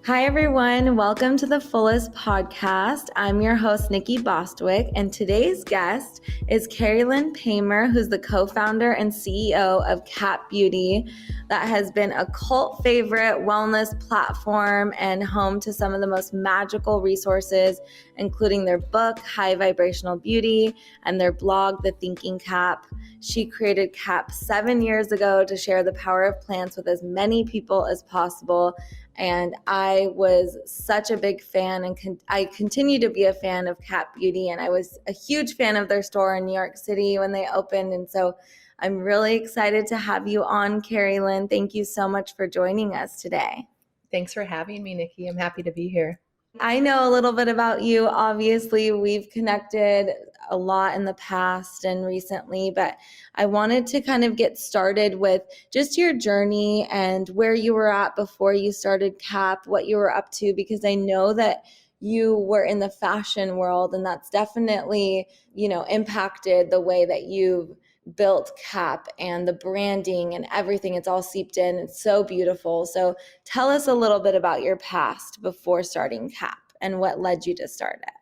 Hi, everyone. Welcome to the Fullest podcast. I'm your host, Nikki Bostwick, and today's guest is Kerrilynn Pamer, who's the co-founder and CEO of Cat Beauty, that has been a cult favorite wellness platform and home to some of the most magical resources, including their book, High Vibrational Beauty, and their blog, The Thinking Cap. She created CAP 7 years ago to share the power of plants with as many people as possible. And I was such a big fan, and I continue to be a fan of Cat Beauty. And I was a huge fan of their store in New York City when they opened. And so I'm really excited to have you on, Kerrilynn. Thank you so much for joining us today. Thanks for having me, Nikki. I'm happy to be here. I know a little bit about you. Obviously, we've connected a lot in the past and recently, but I wanted to kind of get started with just your journey and where you were at before you started CAP, what you were up to, because I know that you were in the fashion world, and that's definitely, impacted the way that you've built CAP and the branding and everything. It's all seeped in. It's so beautiful. So tell us a little bit about your past before starting CAP and what led you to start it.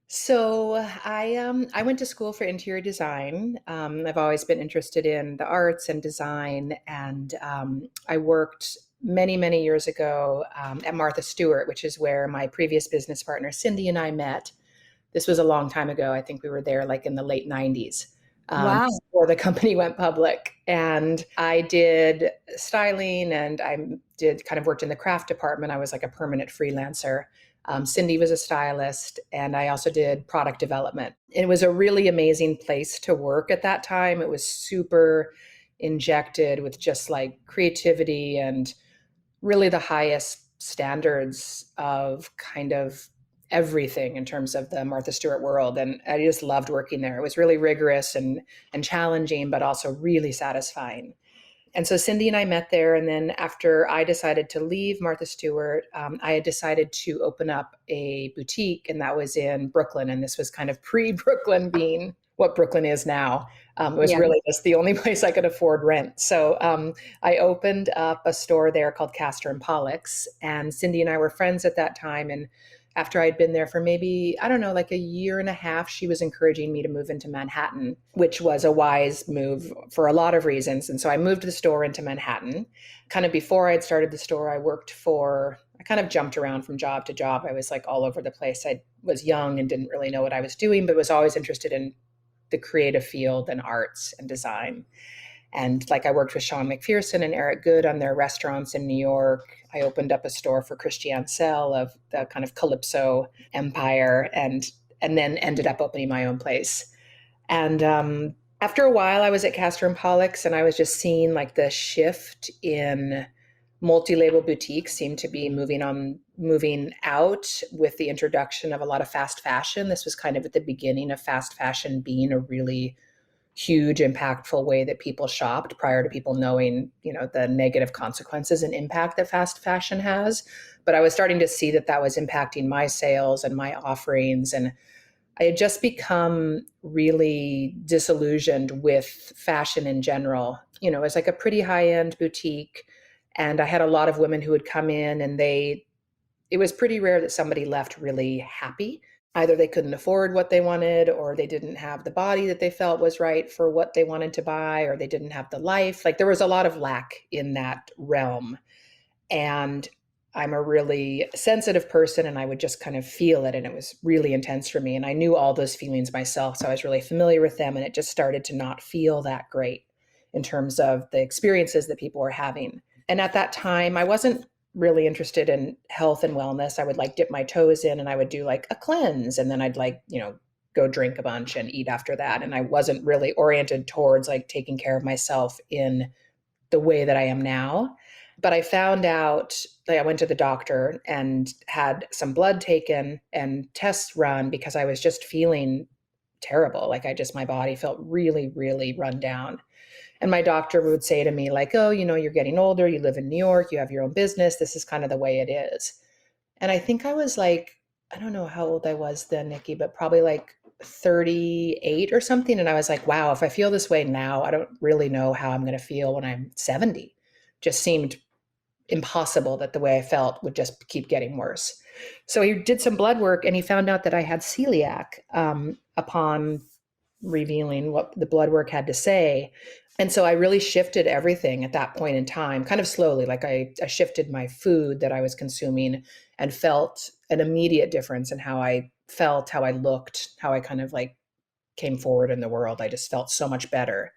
So I went to school for interior design. I've always been interested in the arts and design, and I worked many years ago at Martha Stewart, which is where my previous business partner Cindy and I met. This was a long time ago. I think we were there like in the late 90s. Wow. Before the company went public. And I did styling, and I did kind of worked in the craft department. I was like a permanent freelancer. Cindy was a stylist, and I also did product development. It was a really amazing place to work at that time. It was super injected with just like creativity and really the highest standards of kind of everything in terms of the Martha Stewart world. And I just loved working there. It was really rigorous and challenging, but also really satisfying. And so Cindy and I met there. And then after I decided to leave Martha Stewart, I had decided to open up a boutique, and that was in Brooklyn. And this was kind of pre-Brooklyn being what Brooklyn is now. It was really just the only place I could afford rent. So I opened up a store there called Castor and Pollux. And Cindy and I were friends at that time. And after I'd been there for maybe, I don't know, like a year and a half, she was encouraging me to move into Manhattan, which was a wise move for a lot of reasons. And so I moved the store into Manhattan. Kind of before I had started the store, I kind of jumped around from job to job. I was like all over the place. I was young and didn't really know what I was doing, but was always interested in the creative field and arts and design. And like I worked with Sean McPherson and Eric Good on their restaurants in New York. I opened up a store for Christiane Sell of the kind of Calypso empire, and then ended up opening my own place. And after a while, I was at Castor and Pollux, and I was just seeing like the shift in multi-label boutiques seemed to be moving out with the introduction of a lot of fast fashion. This was kind of at the beginning of fast fashion being a really huge, impactful way that people shopped prior to people knowing, the negative consequences and impact that fast fashion has. But I was starting to see that was impacting my sales and my offerings. And I had just become really disillusioned with fashion in general. It was like a pretty high-end boutique. And I had a lot of women who would come in, and it was pretty rare that somebody left really happy. Either they couldn't afford what they wanted, or they didn't have the body that they felt was right for what they wanted to buy, or they didn't have the life. Like there was a lot of lack in that realm. And I'm a really sensitive person, and I would just kind of feel it. And it was really intense for me. And I knew all those feelings myself. So I was really familiar with them. And it just started to not feel that great in terms of the experiences that people were having. And at that time, I wasn't really interested in health and wellness. I would like dip my toes in, and I would do like a cleanse, and then I'd like, go drink a bunch and eat after that. And I wasn't really oriented towards like taking care of myself in the way that I am now. But I found out that I went to the doctor and had some blood taken and tests run because I was just feeling terrible. Like my body felt really run down. And my doctor would say to me like, oh, you're getting older, you live in New York, you have your own business, this is kind of the way it is. And I think I was like, I don't know how old I was then, Nikki, but probably like 38 or something. And I was like, wow, if I feel this way now, I don't really know how I'm going to feel when I'm 70. Just seemed impossible that the way I felt would just keep getting worse. So he did some blood work and he found out that I had celiac upon revealing what the blood work had to say. And so I really shifted everything at that point in time, kind of slowly. Like I shifted my food that I was consuming and felt an immediate difference in how I felt, how I looked, how I kind of like came forward in the world. I just felt so much better.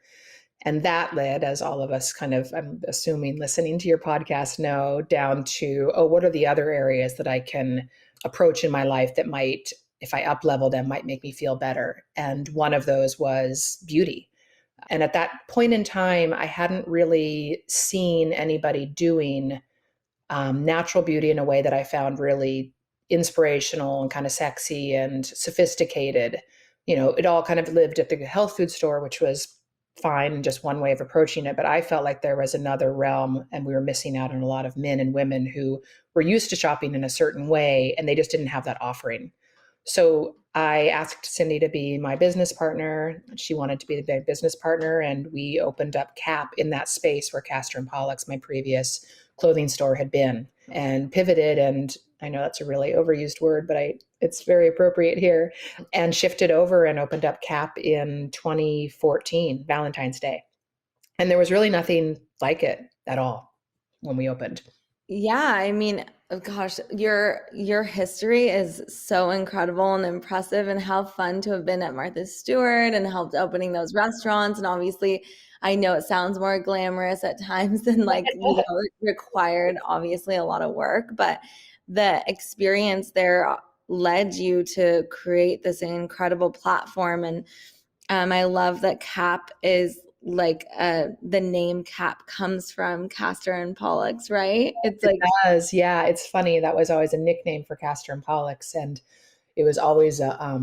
And that led, as all of us kind of, I'm assuming, listening to your podcast know, down to, oh, what are the other areas that I can approach in my life that might, if I up level them, might make me feel better? And one of those was beauty. And at that point in time, I hadn't really seen anybody doing natural beauty in a way that I found really inspirational and kind of sexy and sophisticated. It all kind of lived at the health food store, which was fine and just one way of approaching it. But I felt like there was another realm and we were missing out on a lot of men and women who were used to shopping in a certain way and they just didn't have that offering. So I asked Cindy to be my business partner. She wanted to be the business partner, and we opened up CAP in that space where Castor and Pollock's, my previous clothing store, had been, and pivoted. And I know that's a really overused word, but it's very appropriate here, and shifted over and opened up CAP in 2014, Valentine's Day. And there was really nothing like it at all when we opened. Yeah, I mean, gosh, your history is so incredible and impressive, and how fun to have been at Martha Stewart and helped opening those restaurants. And obviously, I know it sounds more glamorous at times than it required obviously a lot of work, but the experience there led you to create this incredible platform. And I love that CAP is the name CAP comes from Castor and Pollux, right? It's It does. Yeah. It's funny. That was always a nickname for Castor and Pollux. And it was always a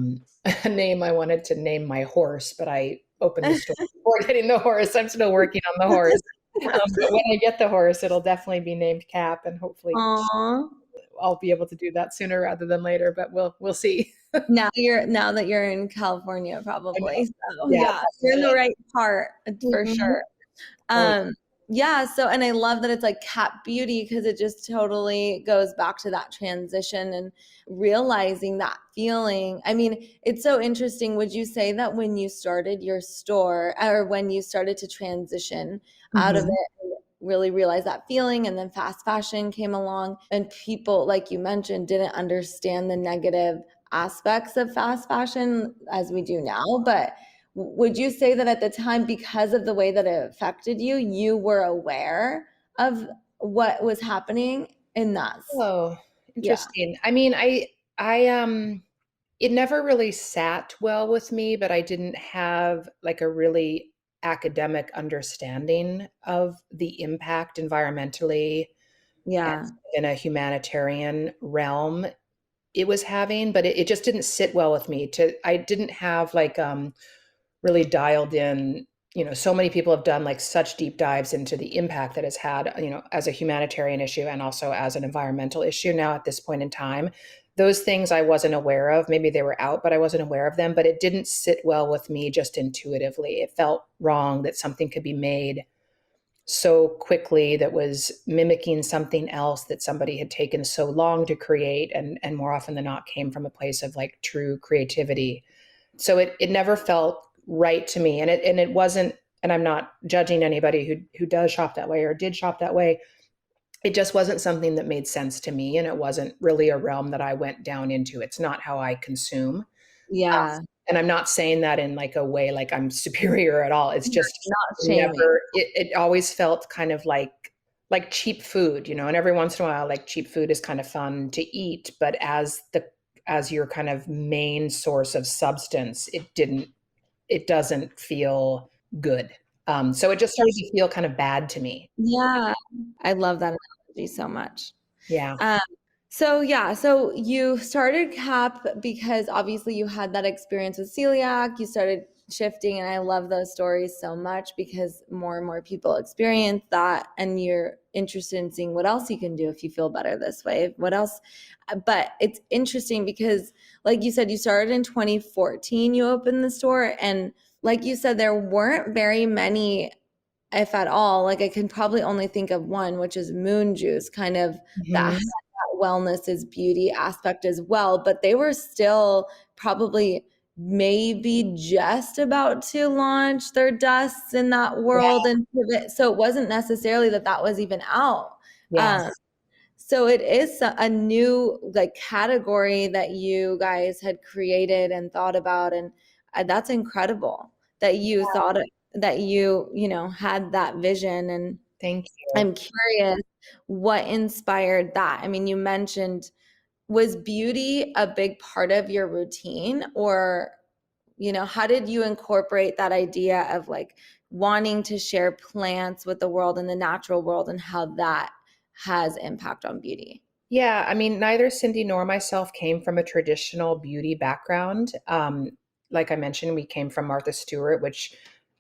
name I wanted to name my horse, but I opened the store before getting the horse. I'm still working on the horse. But when I get the horse, it'll definitely be named Cap, and hopefully Aww. I'll be able to do that sooner rather than later, but we'll see. Now that you're in California, probably. So Yeah. you're in the right part for Mhm. sure. Yeah. So, and I love that it's like Cap Beauty, because it just totally goes back to that transition and realizing that feeling. I mean, it's so interesting. Would you say that when you started your store, or when you started to transition out of Mhm. it, and really realize that feeling, and then fast fashion came along and people, like you mentioned, didn't understand the negative aspects of fast fashion as we do now, but would you say that at the time, because of the way that it affected you, you were aware of what was happening in that? Oh, Yeah. interesting. I mean, it never really sat well with me, but I didn't have like a really academic understanding of the impact environmentally and Yeah. in a humanitarian realm it was having, but it just didn't sit well with me. I didn't have like really dialed in. So many people have done like such deep dives into the impact that it's had, as a humanitarian issue and also as an environmental issue now at this point in time. Those things I wasn't aware of. Maybe they were out, but I wasn't aware of them. But it didn't sit well with me just intuitively. It felt wrong that something could be made so quickly that was mimicking something else that somebody had taken so long to create, and more often than not came from a place of like true creativity. So it never felt right to me, and it wasn't, and I'm not judging anybody who does shop that way or did shop that way. It just wasn't something that made sense to me, and it wasn't really a realm that I went down into. It's not how I consume. Yeah. And I'm not saying that in like a way like I'm superior at all. It's just Not shaming. never, it always felt kind of like cheap food, and every once in a while, like cheap food is kind of fun to eat, but as your kind of main source of substance, it doesn't feel good. So it just started to feel kind of bad to me. Yeah. I love that analogy so much. Yeah. Um, so you started CAP because obviously you had that experience with celiac, you started shifting, and I love those stories so much because more and more people experience that, and you're interested in seeing what else you can do if you feel better this way, what else. But it's interesting because, like you said, you started in 2014, you opened the store, and like you said, there weren't very many if at all. Like I can probably only think of one, which is Moon Juice, kind of that Mhm. had that wellness is beauty aspect as well. But they were still probably maybe just about to launch their dusts in that Yeah. world and pivot. So it wasn't necessarily that was even out. Yeah. Um, so it is a new like category that you guys had created and thought about, and that's incredible that you thought it, that you know, had that vision. And Thank you. I'm curious what inspired that. I mean, you mentioned, was beauty a big part of your routine, or you know, how did you incorporate that idea of like wanting to share plants with the world and the natural world, and how that has impact on beauty? Yeah, I mean, neither Cindy nor myself came from a traditional beauty background. Like I mentioned, we came from Martha Stewart, which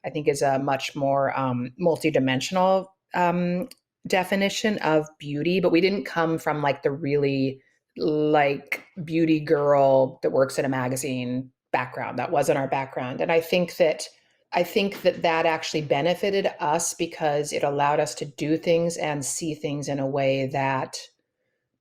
I think is a much more multidimensional definition of beauty, but we didn't come from like the really like beauty girl that works in a magazine background. That wasn't our background. And I think that actually benefited us because it allowed us to do things and see things in a way that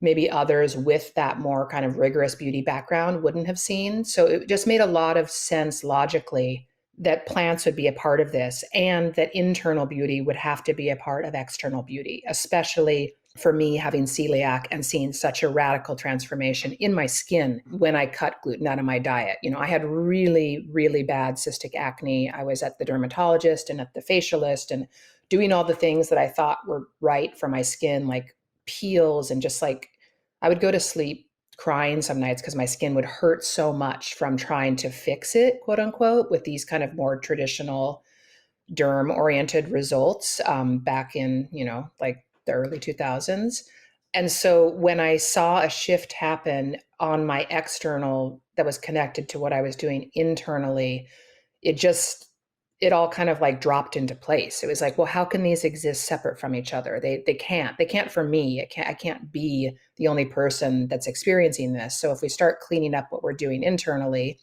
maybe others with that more kind of rigorous beauty background wouldn't have seen. So it just made a lot of sense logically that plants would be a part of this and that internal beauty would have to be a part of external beauty, especially for me having celiac and seeing such a radical transformation in my skin when I cut gluten out of my diet. You know, I had really, really bad cystic acne. I was at the dermatologist and at the facialist and doing all the things that I thought were right for my skin, like peels and just like I would go to sleep crying some nights because my skin would hurt so much from trying to fix it, quote unquote, with these kind of more traditional derm oriented results back in, you know, like the early 2000s. And so when I saw a shift happen on my external that was connected to what I was doing internally, it just it all kind of like dropped into place. It was like, well, how can these exist separate from each other? They can't. They can't for me. I can't be the only person that's experiencing this. So if we start cleaning up what we're doing internally,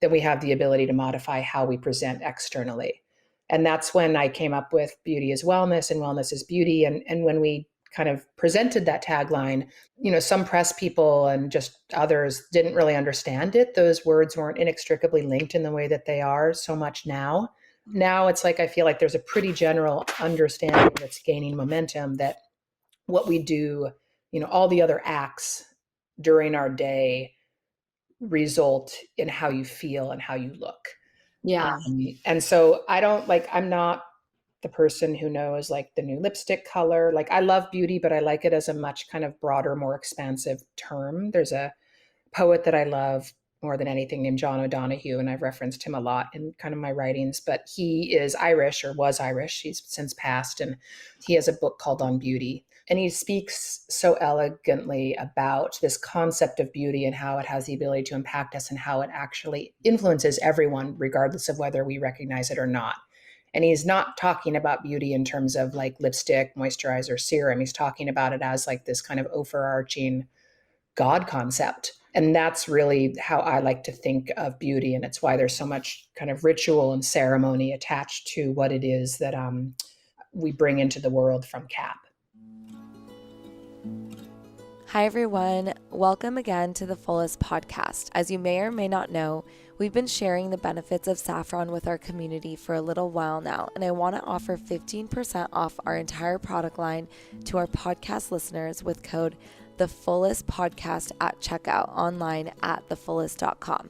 then we have the ability to modify how we present externally. And that's when I came up with beauty is wellness and wellness is beauty. And when we kind of presented that tagline, you know, some press people and just others didn't really understand it. Those words weren't inextricably linked in the way that they are so much now. Now it's like I feel like there's a pretty general understanding that's gaining momentum that what we do, you know, all the other acts during our day result in how you feel and how you look. Yeah. And so I don't like, I'm not the person who knows like the new lipstick color. Like I love beauty, but I like it as a much kind of broader, more expansive term. There's a poet that I love more than anything named John O'Donohue, and I've referenced him a lot in kind of my writings, but he is Irish or was Irish. He's since passed, and he has a book called On Beauty. And he speaks so elegantly about this concept of beauty and how it has the ability to impact us and how it actually influences everyone, regardless of whether we recognize it or not. And he's not talking about beauty in terms of like lipstick, moisturizer, serum. He's talking about it as like this kind of overarching God concept. And that's really how I like to think of beauty. And it's why there's so much kind of ritual and ceremony attached to what it is that we bring into the world from CAP. Hi, everyone. Welcome again to the Fullest podcast. As you may or may not know, we've been sharing the benefits of saffron with our community for a little while now, and I want to offer 15% off our entire product line to our podcast listeners with code The Fullest Podcast at checkout online at thefullest.com.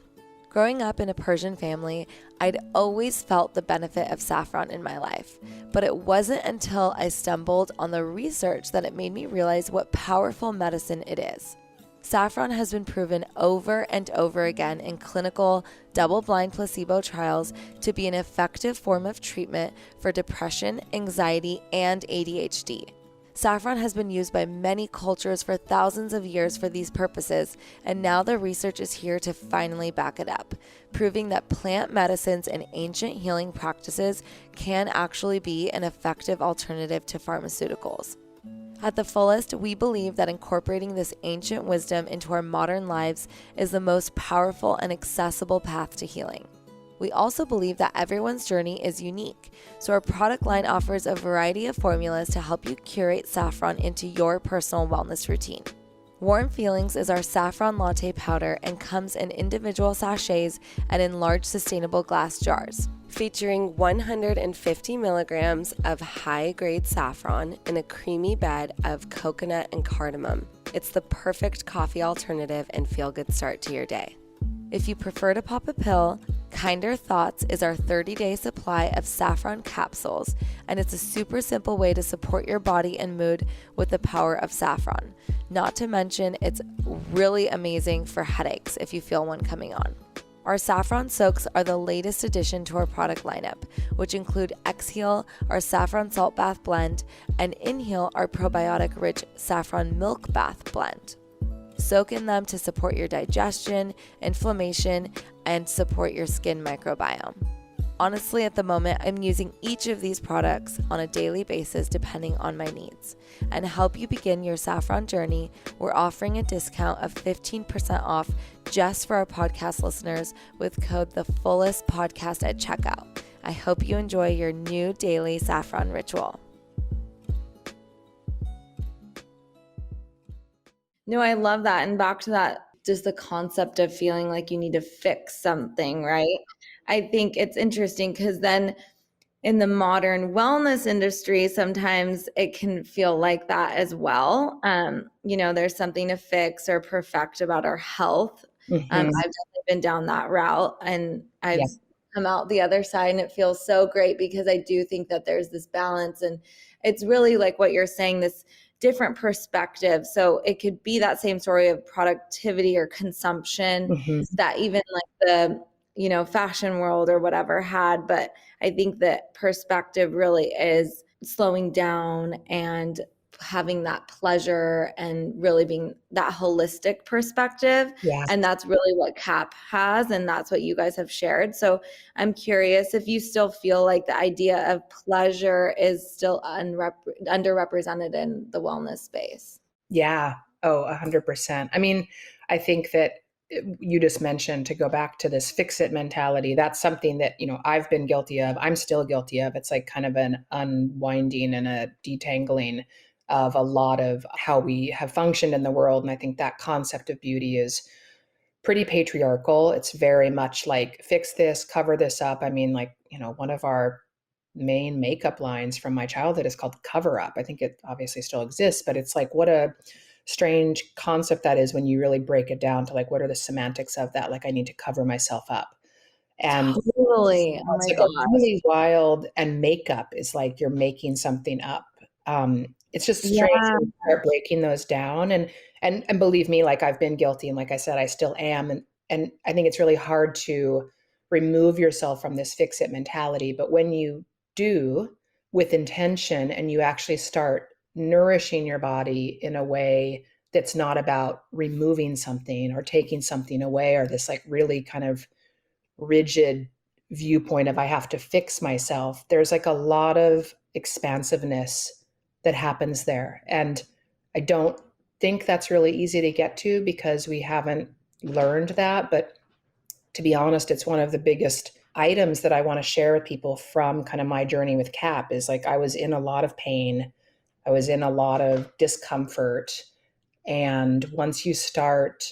Growing up in a Persian family, I'd always felt the benefit of saffron in my life, but it wasn't until I stumbled on the research that it made me realize what powerful medicine it is. Saffron has been proven over and over again in clinical, double-blind placebo trials to be an effective form of treatment for depression, anxiety, and ADHD. Saffron has been used by many cultures for thousands of years for these purposes, and now the research is here to finally back it up, proving that plant medicines and ancient healing practices can actually be an effective alternative to pharmaceuticals. At The Fullest, we believe that incorporating this ancient wisdom into our modern lives is the most powerful and accessible path to healing. We also believe that everyone's journey is unique, so our product line offers a variety of formulas to help you curate saffron into your personal wellness routine. Warm Feelings is our saffron latte powder and comes in individual sachets and in large sustainable glass jars. Featuring 150 milligrams of high-grade saffron in a creamy bed of coconut and cardamom. It's the perfect coffee alternative and feel-good start to your day. If you prefer to pop a pill, Kinder Thoughts is our 30-day supply of saffron capsules, and it's a super simple way to support your body and mood with the power of saffron. Not to mention, it's really amazing for headaches if you feel one coming on. Our Saffron Soaks are the latest addition to our product lineup, which include Exhale, our saffron salt bath blend, and Inhale, our probiotic-rich saffron milk bath blend. Soak in them to support your digestion, inflammation, and support your skin microbiome. Honestly, at the moment, I'm using each of these products on a daily basis depending on my needs. And to help you begin your saffron journey, we're offering a discount of 15% off just for our podcast listeners with code TheFullestPodcast at checkout. I hope you enjoy your new daily saffron ritual. No, I love that. And back to that, just the concept of feeling like you need to fix something, right? I think it's interesting because then in the modern wellness industry, sometimes it can feel like that as well. There's something to fix or perfect about our health. Mm-hmm. I've definitely been down that route, and I've Yeah. come out the other side, and it feels so great because I do think that there's this balance, and it's really like what you're saying, this different perspective. So it could be that same story of productivity or consumption that even like the fashion world or whatever had. But I think that perspective really is slowing down and having that pleasure and really being that holistic perspective. Yeah. And that's really what CAP has. And that's what you guys have shared. So I'm curious if you still feel like the idea of pleasure is still underrepresented in the wellness space. Yeah. Oh, 100%. I mean, I think that you just mentioned, to go back to this fix it mentality, that's something that, I've been guilty of. I'm still guilty of. It's like kind of an unwinding and a detangling of a lot of how we have functioned in the world. And I think that concept of beauty is pretty patriarchal. It's very much like, fix this, cover this up. I mean, like, one of our main makeup lines from my childhood is called Cover Up. I think it obviously still exists, but it's like, what a strange concept that is when you really break it down to like, what are the semantics of that? Like, I need to cover myself up. And Totally. Oh it's my like gosh. a really wild, and makeup is like you're making something up. It's just strange when you start breaking those down. And believe me, like, I've been guilty, and like I said, I still am. And I think it's really hard to remove yourself from this fix it mentality. But when you do, with intention, and you actually start nourishing your body in a way that's not about removing something or taking something away, or this like really kind of rigid viewpoint of I have to fix myself, there's like a lot of expansiveness that happens there. And I don't think that's really easy to get to because we haven't learned that. But to be honest, it's one of the biggest items that I want to share with people from kind of my journey with CAP is like, I was in a lot of pain. I was in a lot of discomfort. And once you start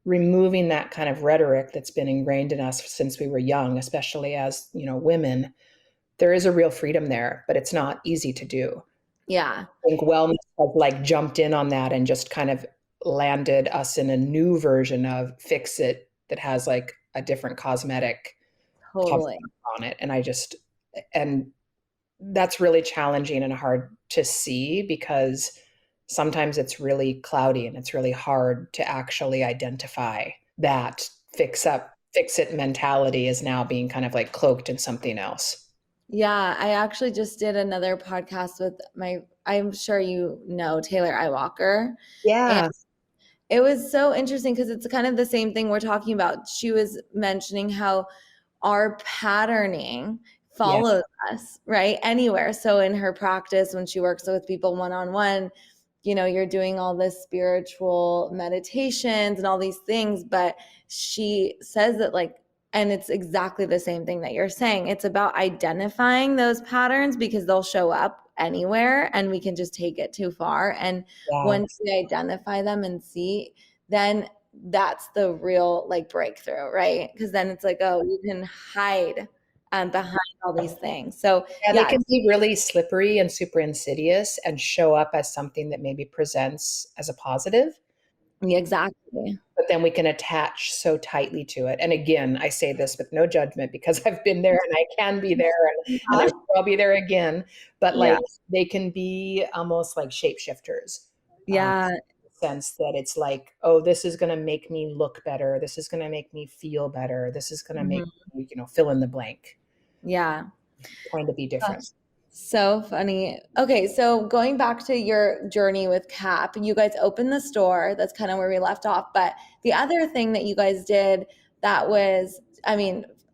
removing that kind of rhetoric that's been ingrained in us since we were young, especially as, women, there is a real freedom there, but it's not easy to do. Yeah. I think wellness has like jumped in on that and just kind of landed us in a new version of fix it that has like a different cosmetic Totally on it. And that's really challenging and hard to see because sometimes it's really cloudy and it's really hard to actually identify that fix it mentality is now being kind of like cloaked in something else. Yeah, I actually just did another podcast with I'm sure Taylor Iwalker. Yeah. And it was so interesting because it's kind of the same thing we're talking about. She was mentioning how our patterning follows us, right? Anywhere. So in her practice, when she works with people one-on-one, you're doing all this spiritual meditations and all these things, but she says that like And it's exactly the same thing that you're saying. It's about identifying those patterns because they'll show up anywhere and we can just take it too far. And once we identify them and see, then that's the real like breakthrough, right? Because then it's like, oh, you can hide behind all these things. So they can be really slippery and super insidious and show up as something that maybe presents as a positive. Exactly. But then we can attach so tightly to it. And again, I say this with no judgment because I've been there and I can be there and I'll be there again. But like they can be almost like shapeshifters. Yeah. In the sense that it's like, oh, this is going to make me look better. This is going to make me feel better. This is going to make me, fill in the blank. Yeah. Trying to be different. So funny. Okay, so going back to your journey with CAP, you guys opened the store. That's kind of where we left off. But the other thing that you guys did that was,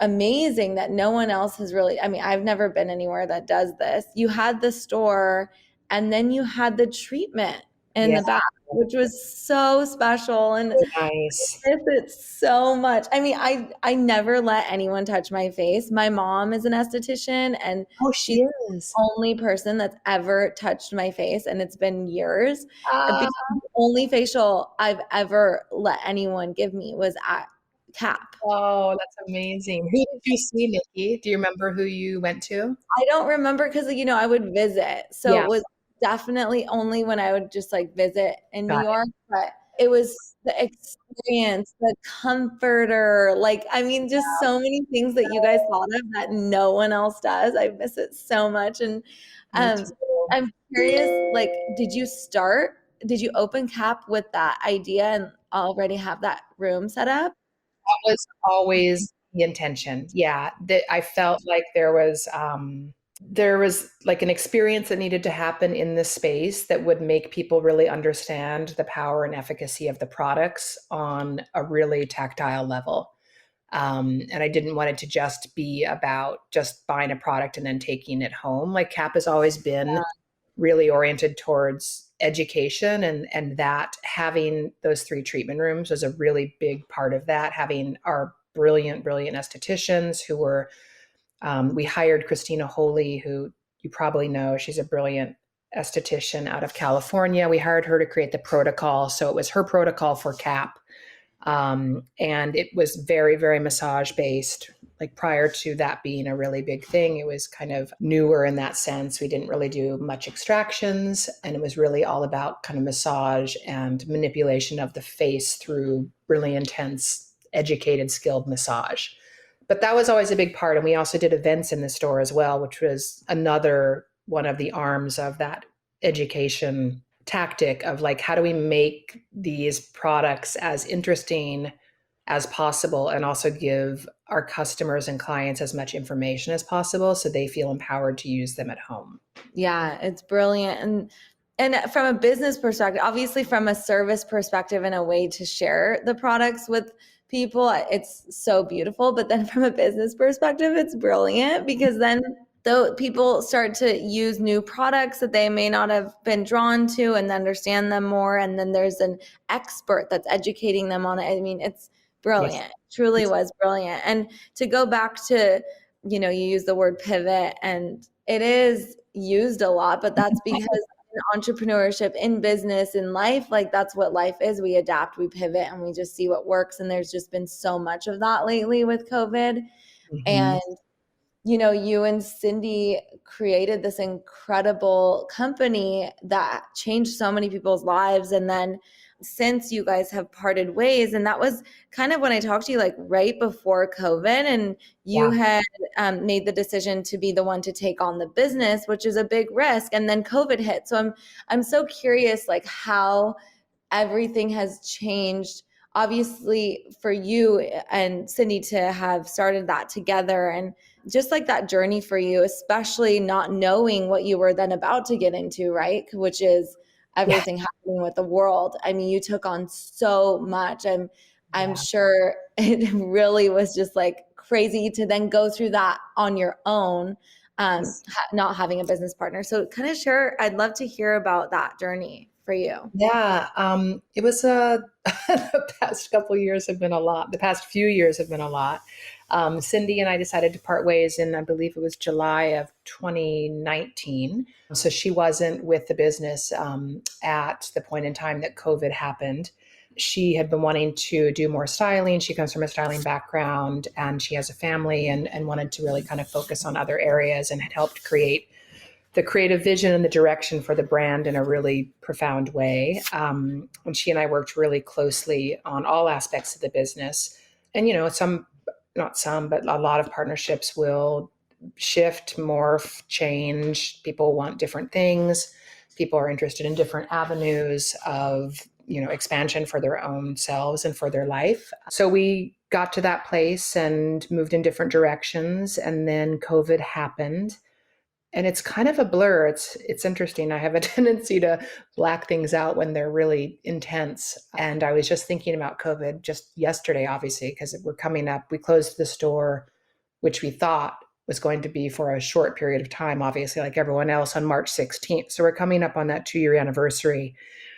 amazing that no one else has really, I've never been anywhere that does this. You had the store and then you had the treatment in the back, which was so special and nice. I miss it so much. I never let anyone touch my face. My mom is an esthetician and she's the only person that's ever touched my face, and it's been years. Because the only facial I've ever let anyone give me was at CAP. Oh, that's amazing. Who did you see, Nikki? Do you remember who you went to? I don't remember because, I would visit. So it was definitely only when I would just like visit in New York. But it was the experience, the comforter, just so many things that you guys thought of that no one else does. I miss it so much. And I'm curious, did you open CAP with that idea and already have that room set up? That was always the intention. Yeah. That I felt like there was like an experience that needed to happen in this space that would make people really understand the power and efficacy of the products on a really tactile level. And I didn't want it to just be about just buying a product and then taking it home. Like CAP has always been really oriented towards education, and that having those 3 treatment rooms was a really big part of that. Having our brilliant estheticians who were we hired Christina Holy, who you probably know. She's a brilliant esthetician out of California. We hired her to create the protocol. So it was her protocol for CAP. And it was very, very massage based. Like prior to that being a really big thing, it was kind of newer in that sense. We didn't really do much extractions, and it was really all about kind of massage and manipulation of the face through really intense, educated, skilled massage. But that was always a big part. And we also did events in the store as well, which was another one of the arms of that education tactic of like, how do we make these products as interesting as possible and also give our customers and clients as much information as possible so they feel empowered to use them at home. Yeah, it's brilliant. And from a business perspective, obviously from a service perspective and a way to share the products with people, it's so beautiful. But then from a business perspective, it's brilliant because then though people start to use new products that they may not have been drawn to and understand them more. And then there's an expert that's educating them on it. It's brilliant. Yes. It truly was brilliant. And to go back to, you use the word pivot, and it is used a lot, but that's because in entrepreneurship, in business, in life, like that's what life is. We adapt, we pivot, and we just see what works. And there's just been so much of that lately with COVID. Mm-hmm. And you and Cindy created this incredible company that changed so many people's lives. And then since you guys have parted ways, and that was kind of when I talked to you, like right before COVID, and you had made the decision to be the one to take on the business, which is a big risk. And then COVID hit. So I'm so curious, like how everything has changed, obviously for you and Cindy to have started that together, and just like that journey for you, especially not knowing what you were then about to get into, right? Which is everything happening with the world. You took on so much. I'm sure it really was just like crazy to then go through that on your own, not having a business partner. So kind of I'd love to hear about that journey. for you? Yeah, it was the past couple years have been a lot. The past few years have been a lot. Cindy and I decided to part ways in, I believe it was July of 2019. So she wasn't with the business at the point in time that COVID happened. She had been wanting to do more styling. She comes from a styling background and she has a family and wanted to really kind of focus on other areas and had helped create the creative vision and the direction for the brand in a really profound way. And she and I worked really closely on all aspects of the business. And, not some, but a lot of partnerships will shift, morph, change. People want different things. People are interested in different avenues of, expansion for their own selves and for their life. So we got to that place and moved in different directions. And then COVID happened. And it's kind of a blur. It's interesting. I have a tendency to black things out when they're really intense. And I was just thinking about COVID just yesterday, obviously, because we're coming up. We closed the store, which we thought was going to be for a short period of time, obviously, like everyone else, on March 16th. So we're coming up on that 2-year anniversary.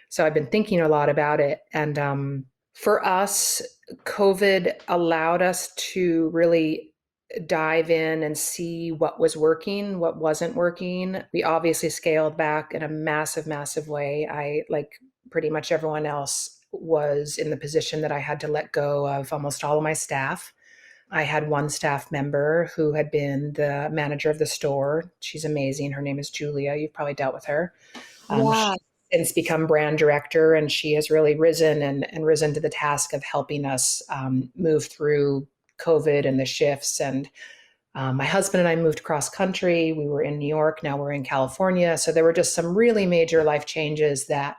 So I've been thinking a lot about it. And for us, COVID allowed us to really dive in and see what was working, what wasn't working. We obviously scaled back in a massive, massive way. I, like pretty much everyone else, was in the position that I had to let go of almost all of my staff. I had one staff member who had been the manager of the store. She's amazing. Her name is Julia. You've probably dealt with her. Yeah. She's since become brand director, and she has really risen and risen to the task of helping us move through COVID and the shifts. And my husband and I moved cross country. We were in New York. Now we're in California. So there were just some really major life changes that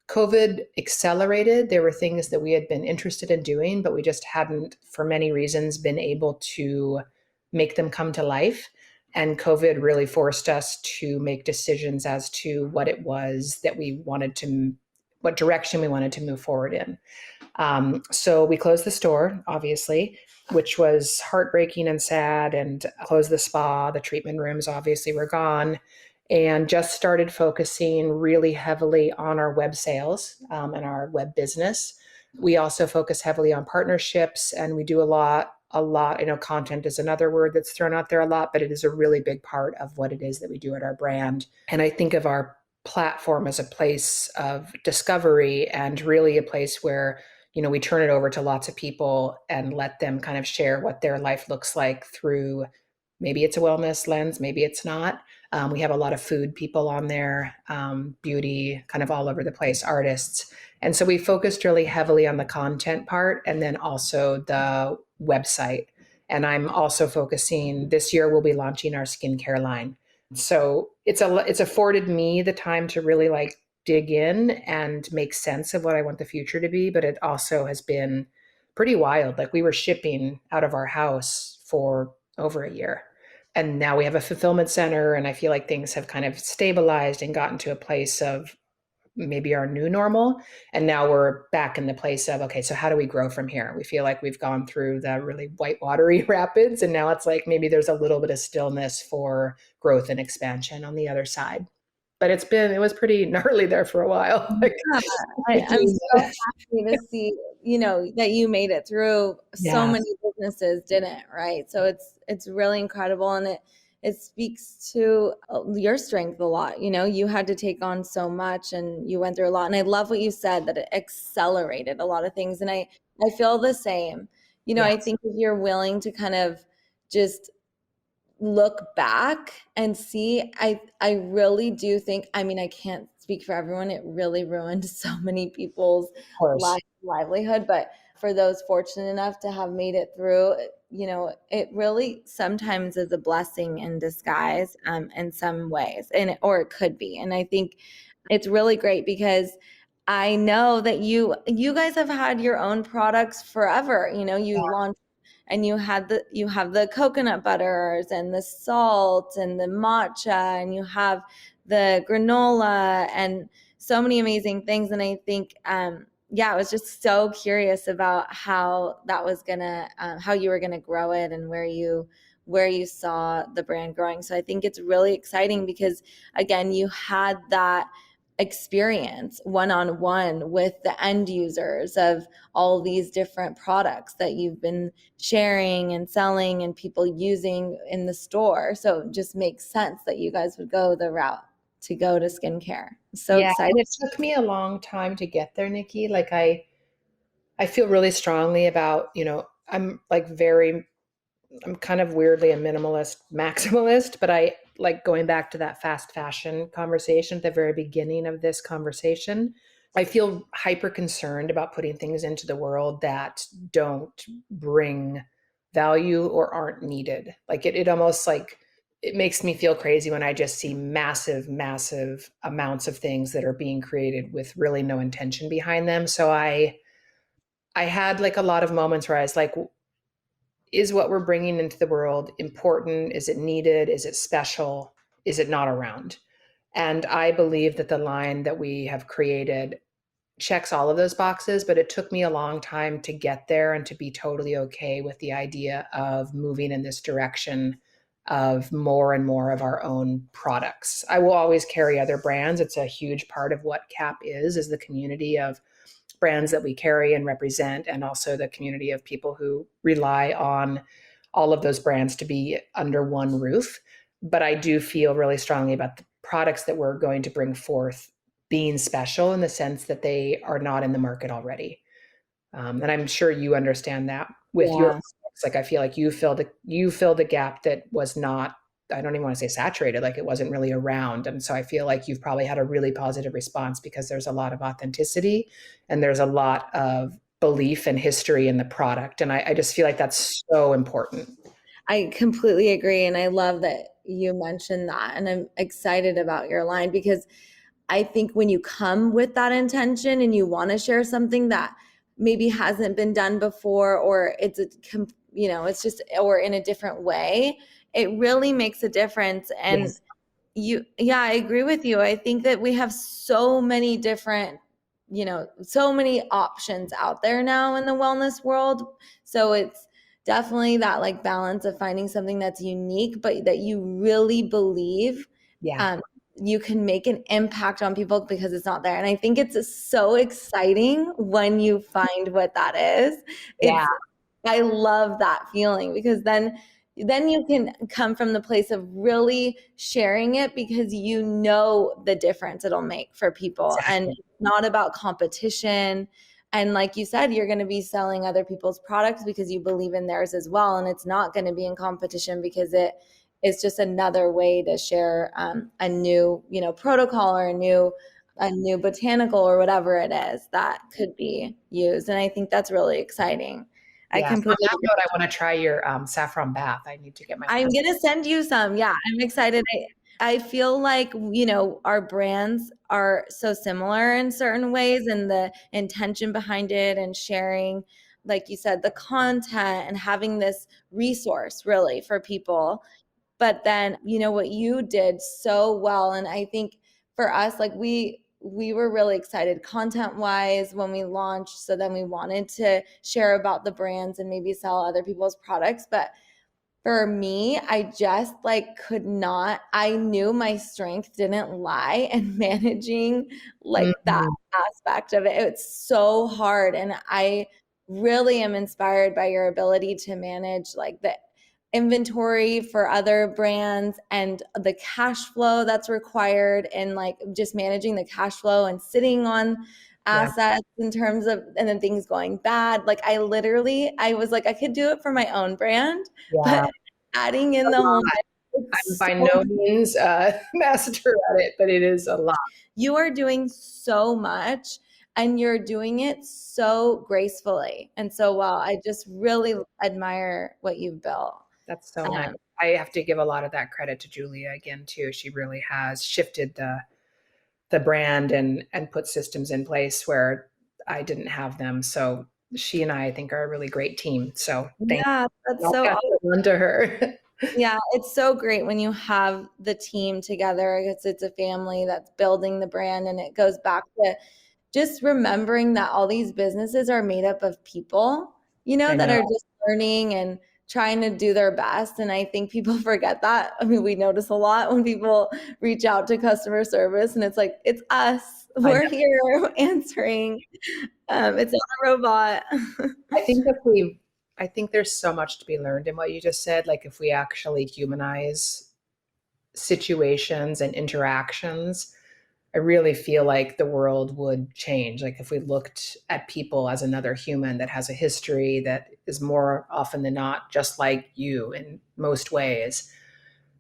COVID accelerated. There were things that we had been interested in doing, but we just hadn't, for many reasons, been able to make them come to life. And COVID really forced us to make decisions as to what it was that we wanted to, what direction we wanted to move forward in. So we closed the store, obviously, which was heartbreaking and sad, and closed the spa. The treatment rooms obviously were gone, and just started focusing really heavily on our web sales and our web business. We also focus heavily on partnerships, and we do a lot. Content is another word that's thrown out there a lot, but it is a really big part of what it is that we do at our brand. And I think of our platform as a place of discovery and really a place where we turn it over to lots of people and let them kind of share what their life looks like through, maybe it's a wellness lens, maybe it's not. We have a lot of food people on there, beauty, kind of all over the place, artists. And so we focused really heavily on the content part and then also the website. And I'm also focusing, this year we'll be launching our skincare line. So it's afforded me the time to really dig in and make sense of what I want the future to be. But it also has been pretty wild. Like, we were shipping out of our house for over a year. And now we have a fulfillment center, and I feel like things have kind of stabilized and gotten to a place of maybe our new normal. And now we're back in the place of, okay, so how do we grow from here? We feel like we've gone through the really white watery rapids, and now it's like maybe there's a little bit of stillness for growth and expansion on the other side. But it was pretty gnarly there for a while. Yeah, I'm so happy to see, that you made it through. So many businesses didn't, right? So it's really incredible, and it speaks to your strength a lot. You had to take on so much, and you went through a lot. And I love what you said, that it accelerated a lot of things. And I feel the same. I think if you're willing to kind of just look back and see, I really do think, I can't speak for everyone. It really ruined so many people's livelihood. But for those fortunate enough to have made it through, it really sometimes is a blessing in disguise in some ways, or it could be. And I think it's really great because I know that you guys have had your own products forever. You launched, and you have the coconut butters and the salt and the matcha, and you have the granola and so many amazing things. And I think, I was just so curious about how that was gonna, how you were gonna grow it and where you saw the brand growing. So I think it's really exciting because, again, you had that experience one-on-one with the end users of all these different products that you've been sharing and selling and people using in the store. So it just makes sense that you guys would go the route to go to skincare. So Yeah, excited. and it took me a long time to get there, Nikki. Like I feel really strongly about, I'm kind of weirdly a minimalist maximalist, but I like going back to that fast fashion conversation at the very beginning of this conversation. I feel hyper concerned about putting things into the world that don't bring value or aren't needed. Like it almost like it makes me feel crazy when I just see massive, massive amounts of things that are being created with really no intention behind them. So I had like a lot of moments where I was like, is what we're bringing into the world important? Is it needed? Is it special? Is it not around? And I believe that the line that we have created checks all of those boxes, but it took me a long time to get there and to be totally okay with the idea of moving in this direction of more and more of our own products. I will always carry other brands. It's a huge part of what CAP is the community of brands that we carry and represent, and also the community of people who rely on all of those brands to be under one roof. But I do feel really strongly about the products that we're going to bring forth being special in the sense that they are not in the market already. And I'm sure you understand that with your products. Like I feel like you filled a gap that was not, I don't even want to say saturated, like it wasn't really around. And so I feel like you've probably had a really positive response because there's a lot of authenticity and there's a lot of belief and history in the product. And I just feel like that's so important. I completely agree. And I love that you mentioned that. And I'm excited about your line because I think when you come with that intention and you want to share something that maybe hasn't been done before, or it's just, or in a different way, it really makes a difference. And Yes. I agree with you. I think that we have so many different, so many options out there now in the wellness world. So it's definitely that like balance of finding something that's unique, but that you really believe Yeah. you can make an impact on people because it's not there. And I think it's so exciting when you find what that is. Yeah. I love that feeling because then you can come from the place of really sharing it because you know the difference it'll make for people. Exactly. And it's not about competition. And like you said, you're going to be selling other people's products because you believe in theirs as well. And it's not going to be in competition because it's just another way to share a new, protocol or a new botanical or whatever it is that could be used. And I think that's really exciting. I Yeah. So on completely that agree. note, I want to try your saffron bath. I need to get my I'm going to send you some. Yeah, I'm excited. I feel like, our brands are so similar in certain ways and the intention behind it and sharing, like you said, the content and having this resource really for people. But then, what you did so well. And I think for us, like we were really excited content wise when we launched. So then we wanted to share about the brands and maybe sell other people's products. But for me, I just like could not, I knew my strength didn't lie in managing like that Mhm. aspect of it. It's so hard. And I really am inspired by your ability to manage like the inventory for other brands and the cash flow that's required and like just managing the cash flow and sitting on Yeah. assets in terms of and then things going bad. Like I was like I could do it for my own brand, Yeah. but adding in A the whole lot. I'm it's by so, no means a master at it, but it is a lot. you are doing so much and you're doing it so gracefully and so well. I just really admire what you've built. That's so nice. I have to give a lot of that credit to Julia again too. She really has shifted the brand and put systems in place where I didn't have them. So she and I think are a really great team. So thank Yeah, that's you. I'll so pass it on to her. Yeah, it's so great when you have the team together. It's a family that's building the brand, and it goes back to just remembering that all these businesses are made up of people, I that know. are just learning and trying to do their best. And I think people forget that. I mean, we notice a lot when people reach out to customer service and it's like, it's us. We're here answering. It's not a robot. I think there's so much to be learned in what you just said. Like if we actually humanize situations and interactions, I really feel like the world would change. Like if we looked at people as another human that has a history that is more often than not just like you in most ways,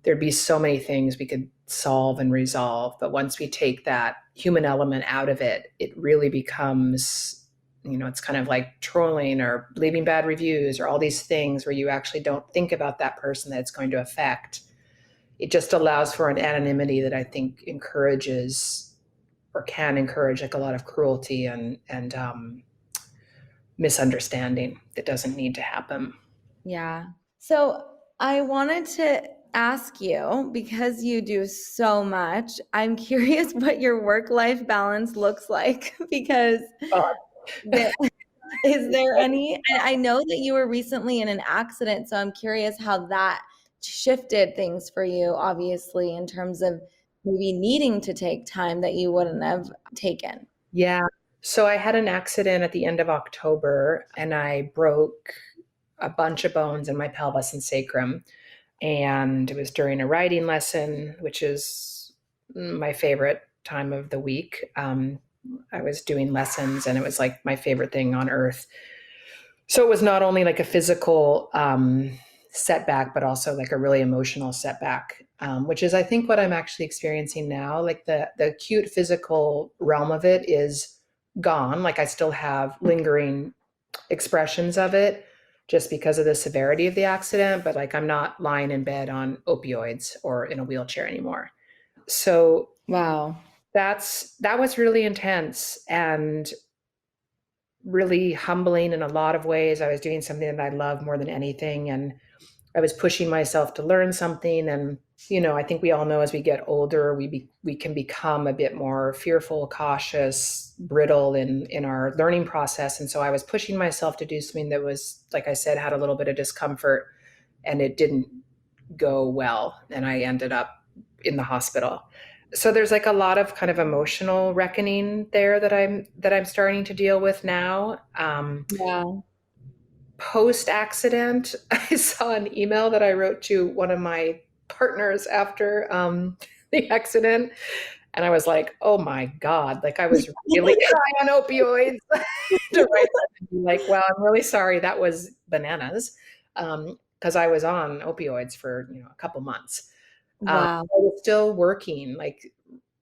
there'd be so many things we could solve and resolve. But once we take that human element out of it, it really becomes, it's kind of like trolling or leaving bad reviews or all these things where you actually don't think about that person that it's going to affect. It just allows for an anonymity that I think encourages or can encourage like a lot of cruelty and misunderstanding that doesn't need to happen. Yeah. So I wanted to ask you, because you do so much, I'm curious what your work-life balance looks like because is there any, I know that you were recently in an accident, so I'm curious how that shifted things for you, obviously, in terms of maybe needing to take time that you wouldn't have taken. Yeah. So I had an accident at the end of October and I broke a bunch of bones in my pelvis and sacrum. And it was during a riding lesson, which is my favorite time of the week. I was doing lessons and it was like my favorite thing on earth. So it was not only like a physical setback, but also like a really emotional setback, which is, I think, what I'm actually experiencing now. Like the acute physical realm of it is gone. Like I still have lingering expressions of it just because of the severity of the accident, but like I'm not lying in bed on opioids or in a wheelchair anymore. So Wow. that was really intense and really humbling in a lot of ways. I was doing something that I love more than anything, and I was pushing myself to learn something. And I think we all know as we get older, we can become a bit more fearful, cautious, brittle in our learning process. And so I was pushing myself to do something that was, like I said, had a little bit of discomfort, and it didn't go well. And I ended up in the hospital. So there's like a lot of kind of emotional reckoning there that I'm starting to deal with now. Yeah. Post accident, I saw an email that I wrote to one of my partners after the accident, and I was like, "Oh my God!" Like I was really high on opioids to write that and be like, "Well, I'm really sorry. That was bananas," because I was on opioids for a couple months. Wow. I was still working, like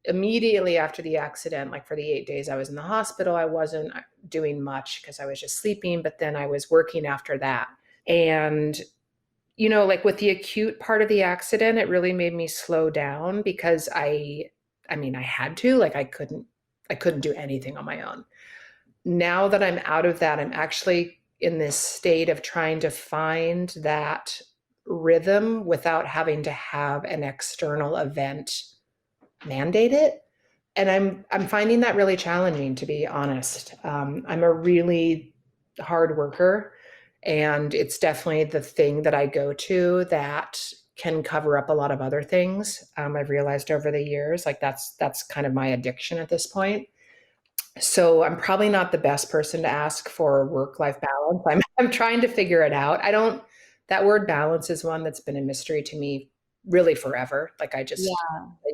immediately after the accident, like for the 8 days I was in the hospital, I wasn't doing much because I was just sleeping, but then I was working after that. And, like with the acute part of the accident, it really made me slow down because I had to, like, I couldn't do anything on my own. Now that I'm out of that, I'm actually in this state of trying to find that rhythm without having to have an external event mandate it. And I'm finding that really challenging, to be honest. I'm a really hard worker, and it's definitely the thing that I go to that can cover up a lot of other things. I've realized over the years, like that's kind of my addiction at this point. So I'm probably not the best person to ask for work-life balance. I'm trying to figure it out. That word balance is one that's been a mystery to me really forever. Like I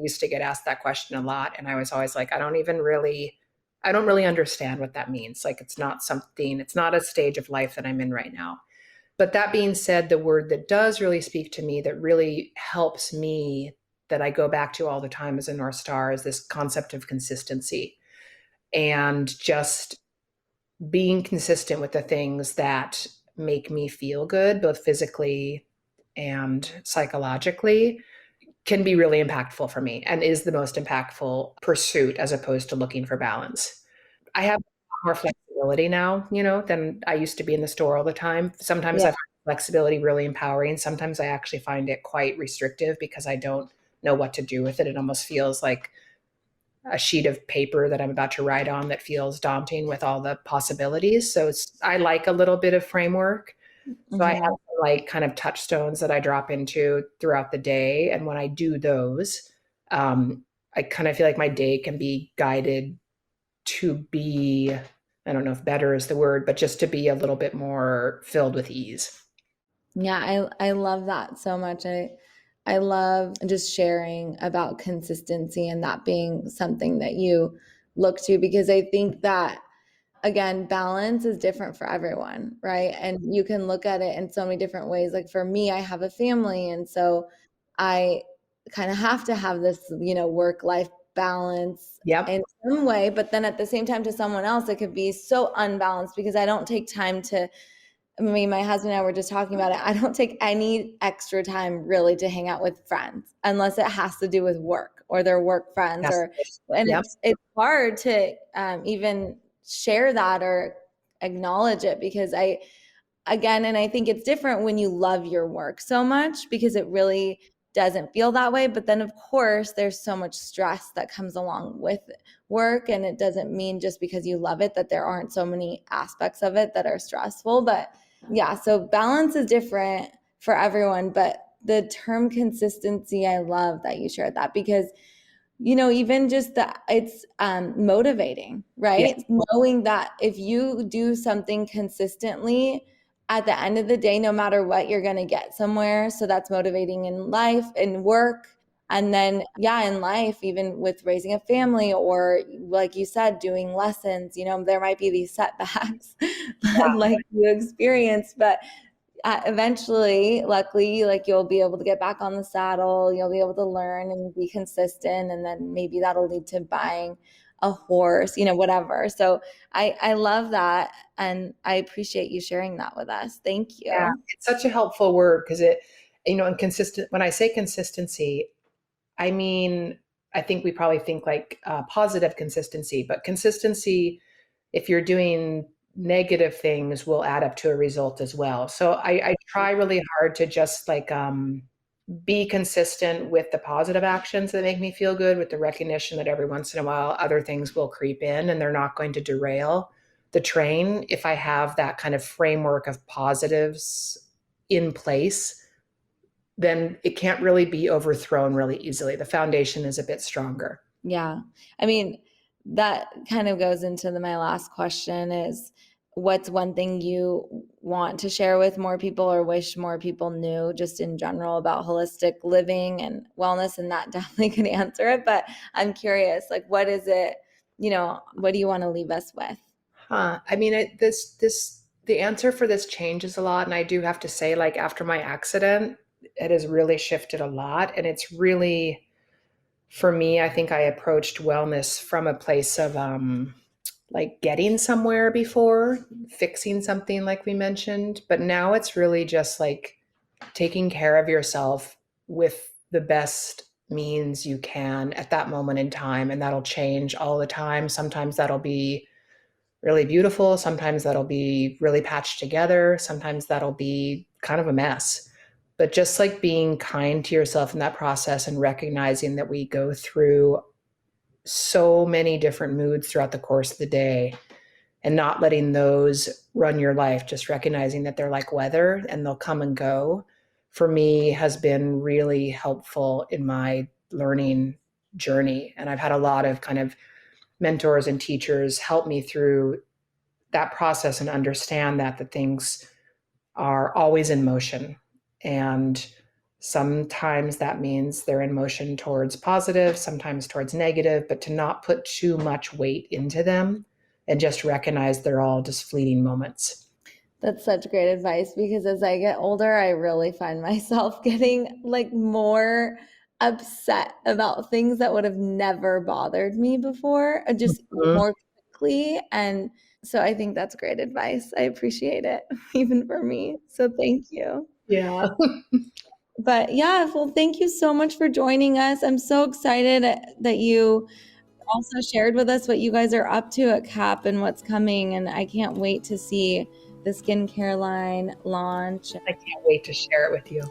used to get asked that question a lot, and I was always like, I don't really understand what that means. Like it's not a stage of life that I'm in right now. But that being said, the word that does really speak to me, that really helps me, that I go back to all the time as a North Star, is this concept of consistency and just being consistent with the things that make me feel good, both physically and psychologically, can be really impactful for me and is the most impactful pursuit as opposed to looking for balance. I have more flexibility now, than I used to be in the store all the time. Sometimes I find flexibility really empowering. Sometimes I actually find it quite restrictive because I don't know what to do with it. It almost feels like a sheet of paper that I'm about to write on that feels daunting with all the possibilities. So I like a little bit of framework. So I have some, like, kind of touchstones that I drop into throughout the day. And when I do those, I kind of feel like my day can be guided to be, I don't know if better is the word, but just to be a little bit more filled with ease. Yeah, I love that so much. I love just sharing about consistency and that being something that you look to, because I think that, again, balance is different for everyone, right? And you can look at it in so many different ways. Like for me, I have a family, and so I kind of have to have this, work-life balance Yep. in some way, but then at the same time, to someone else, it could be so unbalanced because I don't take time to, I mean, my husband and I were just talking about it. I don't take any extra time really to hang out with friends unless it has to do with work or their work friends, Yes. and Yep. it's hard to even share that or acknowledge it, because and I think it's different when you love your work so much, because it really doesn't feel that way. But then of course there's so much stress that comes along with work, and it doesn't mean just because you love it that there aren't so many aspects of it that are stressful. But yeah, so balance is different for everyone, but the term consistency, I love that you shared that, because even just that, it's motivating, right? Yes. Knowing that if you do something consistently, at the end of the day, no matter what, you're going to get somewhere. So that's motivating in life, in work, and then, yeah, in life, even with raising a family, or like you said, doing lessons, there might be these setbacks like you experience, but eventually, luckily, like, you'll be able to get back on the saddle, you'll be able to learn and be consistent, and then maybe that'll lead to buying a horse, whatever. So I love that, and I appreciate you sharing that with us. Thank Yeah. you. It's such a helpful word because and consistent, when I say consistency, I mean, I think we probably think like positive consistency, but consistency, if you're doing negative things, will add up to a result as well. So I try really hard to just like be consistent with the positive actions that make me feel good, with the recognition that every once in a while other things will creep in and they're not going to derail the train. If I have that kind of framework of positives in place, then it can't really be overthrown really easily. The foundation is a bit stronger. Yeah. I mean, that kind of goes into my last question is, what's one thing you want to share with more people or wish more people knew just in general about holistic living and wellness? And that definitely could answer it, but I'm curious, like, what is it, what do you want to leave us with? I mean, the answer for this changes a lot. And I do have to say, like, after my accident, it has really shifted a lot. And it's really, for me, I think I approached wellness from a place of like getting somewhere before, fixing something like we mentioned. But now it's really just like taking care of yourself with the best means you can at that moment in time. And that'll change all the time. Sometimes that'll be really beautiful. Sometimes that'll be really patched together. Sometimes that'll be kind of a mess. But just like being kind to yourself in that process and recognizing that we go through so many different moods throughout the course of the day, and not letting those run your life, just recognizing that they're like weather and they'll come and go, for me has been really helpful in my learning journey. And I've had a lot of kind of mentors and teachers help me through that process and understand that the things are always in motion. And sometimes that means they're in motion towards positive, sometimes towards negative, but to not put too much weight into them and just recognize they're all just fleeting moments. That's such great advice, because as I get older, I really find myself getting like more upset about things that would have never bothered me before, just Mhm. more quickly. And so I think that's great advice. I appreciate it, even for me. So thank you. Yeah. But yeah, well, thank you so much for joining us. I'm so excited that you also shared with us what you guys are up to at CAP and what's coming. And I can't wait to see the skincare line launch. I can't wait to share it with you.